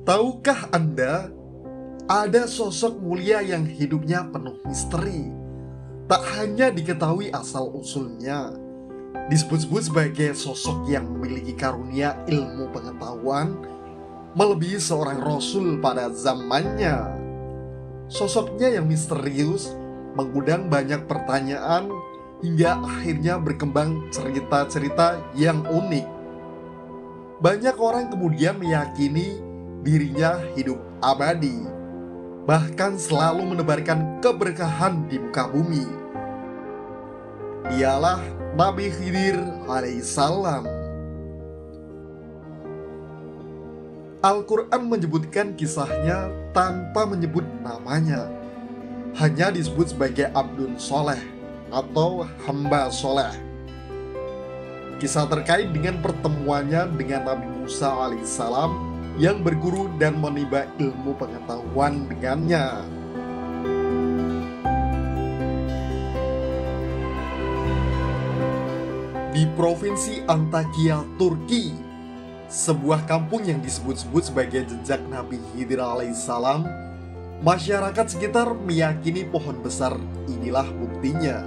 Tahukah Anda, ada sosok mulia yang hidupnya penuh misteri. Tak hanya diketahui asal-usulnya, disebut-sebut sebagai sosok yang memiliki karunia ilmu pengetahuan melebihi seorang rasul pada zamannya. Sosoknya yang misterius mengundang banyak pertanyaan hingga akhirnya berkembang cerita-cerita yang unik. Banyak orang kemudian meyakini dirinya hidup abadi, bahkan selalu menebarkan keberkahan di muka bumi. Dialah Nabi Khidir alaihissalam. Al-Quran menyebutkan kisahnya tanpa menyebut namanya, hanya disebut sebagai Abdun Soleh atau hamba soleh. Kisah terkait dengan pertemuannya dengan Nabi Musa alaihissalam yang berguru dan menimba ilmu pengetahuan dengannya. Di provinsi Antakya, Turki, sebuah kampung yang disebut-sebut sebagai jejak Nabi Khidir alaihissalam, masyarakat sekitar meyakini pohon besar inilah buktinya.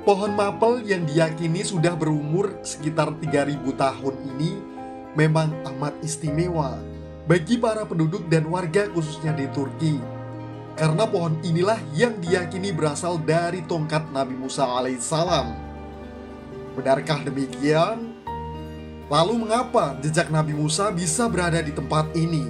Pohon mapel yang diyakini sudah berumur sekitar 3000 tahun ini memang amat istimewa bagi para penduduk dan warga khususnya di Turki, karena pohon inilah yang diyakini berasal dari tongkat Nabi Musa alaihissalam. Benarkah demikian? Lalu mengapa jejak Nabi Musa bisa berada di tempat ini?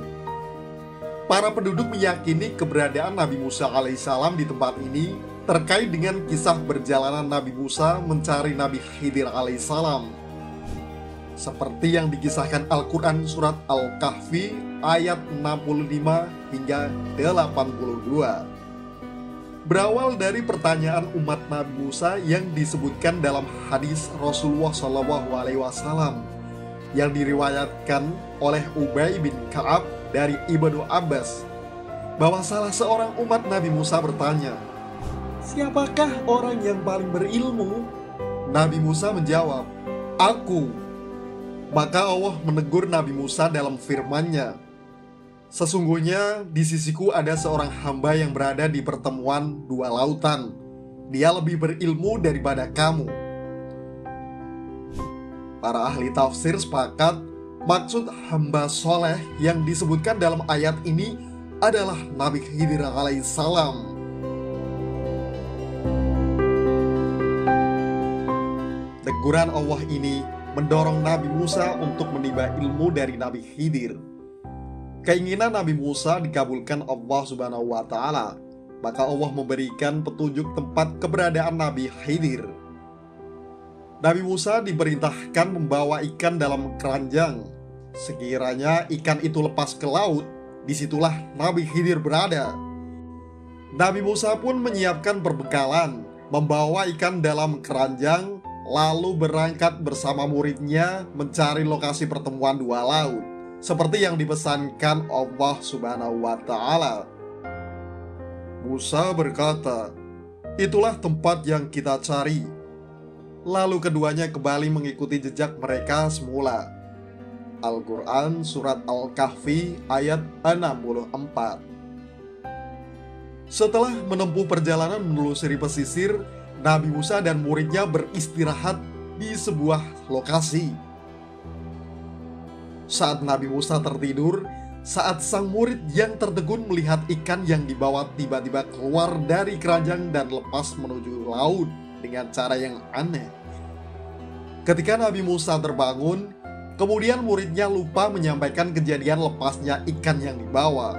Para penduduk meyakini keberadaan Nabi Musa alaihissalam di tempat ini terkait dengan kisah perjalanan Nabi Musa mencari Nabi Khidir alaihissalam, seperti yang dikisahkan Al-Quran surat Al-Kahfi ayat 65 hingga 82. Berawal dari pertanyaan umat Nabi Musa yang disebutkan dalam hadis Rasulullah SAW yang diriwayatkan oleh Ubay bin Ka'ab dari Ibnu Abbas, bahwa salah seorang umat Nabi Musa bertanya, "Siapakah orang yang paling berilmu?" Nabi Musa menjawab, "Aku." Maka Allah menegur Nabi Musa dalam firman-Nya, "Sesungguhnya di sisiku ada seorang hamba yang berada di pertemuan dua lautan. Dia lebih berilmu daripada kamu." Para ahli tafsir sepakat maksud hamba soleh yang disebutkan dalam ayat ini adalah Nabi Khidir alaihissalam. Teguran Allah ini mendorong Nabi Musa untuk menimba ilmu dari Nabi Khidir. Keinginan Nabi Musa dikabulkan Allah Subhanahu wa Ta'ala, maka Allah memberikan petunjuk tempat keberadaan Nabi Khidir. Nabi Musa diperintahkan membawa ikan dalam keranjang. Sekiranya ikan itu lepas ke laut, disitulah Nabi Khidir berada. Nabi Musa pun menyiapkan perbekalan, membawa ikan dalam keranjang, lalu berangkat bersama muridnya mencari lokasi pertemuan dua laut, seperti yang dipesankan Allah Subhanahu wa Ta'ala. Musa berkata, "Itulah tempat yang kita cari." Lalu keduanya kembali mengikuti jejak mereka semula. Al-Quran surat Al-Kahfi ayat 64. Setelah menempuh perjalanan menelusuri pesisir, Nabi Musa dan muridnya beristirahat di sebuah lokasi. Saat Nabi Musa tertidur, saat sang murid yang tertegun melihat ikan yang dibawa tiba-tiba keluar dari keranjang dan lepas menuju laut dengan cara yang aneh. Ketika Nabi Musa terbangun, kemudian muridnya lupa menyampaikan kejadian lepasnya ikan yang dibawa.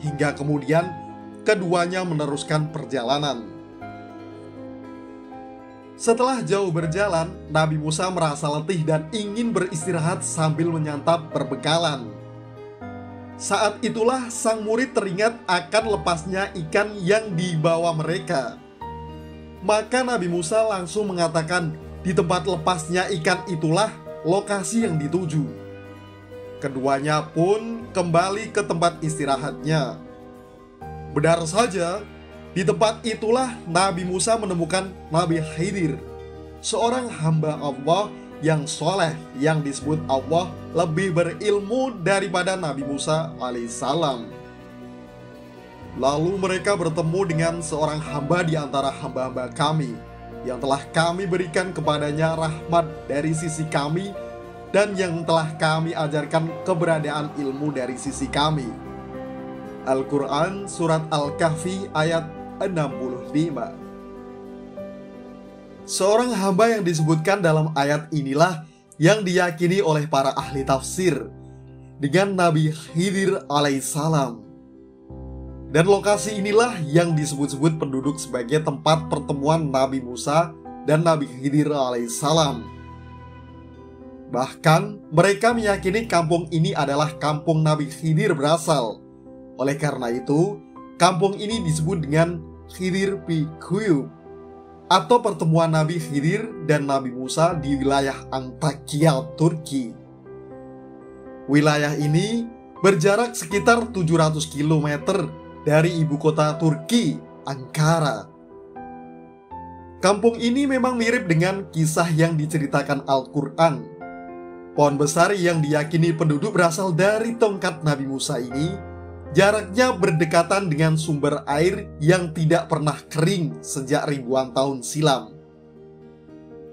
Hingga kemudian keduanya meneruskan perjalanan. Setelah jauh berjalan, Nabi Musa merasa letih dan ingin beristirahat sambil menyantap perbekalan. Saat itulah sang murid teringat akan lepasnya ikan yang dibawa mereka. Maka Nabi Musa langsung mengatakan, di tempat lepasnya ikan itulah lokasi yang dituju. Keduanya pun kembali ke tempat istirahatnya. Benar saja, di tempat itulah Nabi Musa menemukan Nabi Khidir, seorang hamba Allah yang soleh yang disebut Allah lebih berilmu daripada Nabi Musa alaihissalam. Lalu mereka bertemu dengan seorang hamba di antara hamba-hamba kami yang telah kami berikan kepadanya rahmat dari sisi kami dan yang telah kami ajarkan keberadaan ilmu dari sisi kami. Al-Quran Surat Al-Kahfi ayat 65. Seorang hamba yang disebutkan dalam ayat inilah yang diyakini oleh para ahli tafsir dengan Nabi Khidir alaihissalam. Dan lokasi inilah yang disebut-sebut penduduk sebagai tempat pertemuan Nabi Musa dan Nabi Khidir alaihissalam. Bahkan mereka meyakini kampung ini adalah kampung Nabi Khidir berasal. Oleh karena itu, kampung ini disebut dengan Khidir Pi Kuyup, atau pertemuan Nabi Khidir dan Nabi Musa di wilayah Antakya, Turki. Wilayah ini berjarak sekitar 700 km dari ibu kota Turki, Ankara. Kampung ini memang mirip dengan kisah yang diceritakan Al-Quran. Pohon besar yang diyakini penduduk berasal dari tongkat Nabi Musa ini jaraknya berdekatan dengan sumber air yang tidak pernah kering sejak ribuan tahun silam.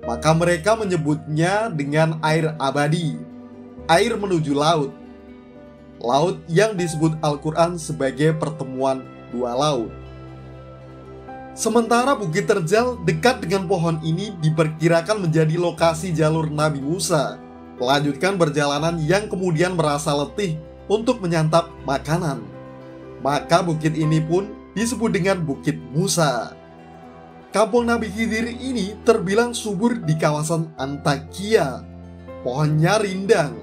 Maka mereka menyebutnya dengan air abadi, air menuju laut. Laut yang disebut Al-Quran sebagai pertemuan dua laut. Sementara Bukit Terjal dekat dengan pohon ini diperkirakan menjadi lokasi jalur Nabi Musa melanjutkan perjalanan yang kemudian merasa letih untuk menyantap makanan. Maka bukit ini pun disebut dengan Bukit Musa. Kampung Nabi Khidir ini terbilang subur di kawasan Antakya. Pohonnya rindang.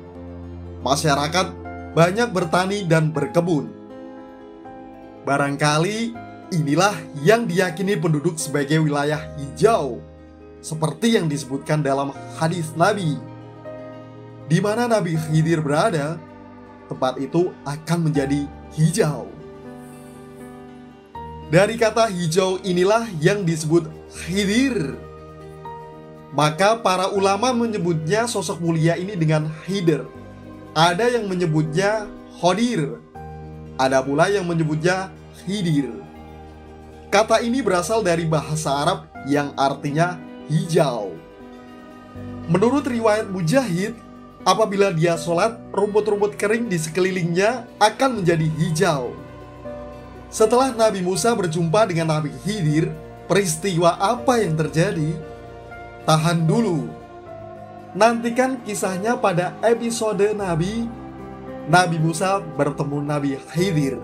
Masyarakat banyak bertani dan berkebun. Barangkali inilah yang diyakini penduduk sebagai wilayah hijau, seperti yang disebutkan dalam hadis Nabi. Di mana Nabi Khidir berada, tempat itu akan menjadi hijau. Dari kata hijau inilah yang disebut Khidir. Maka para ulama menyebutnya sosok mulia ini dengan Khidir. Ada yang menyebutnya Khodir, ada pula yang menyebutnya Khidir. Kata ini berasal dari bahasa Arab yang artinya hijau. Menurut riwayat Mujahid, apabila dia sholat, rumput-rumput kering di sekelilingnya akan menjadi hijau. Setelah Nabi Musa berjumpa dengan Nabi Khidir, peristiwa apa yang terjadi? Tahan dulu. Nantikan kisahnya pada episode Nabi Musa bertemu Nabi Khidir.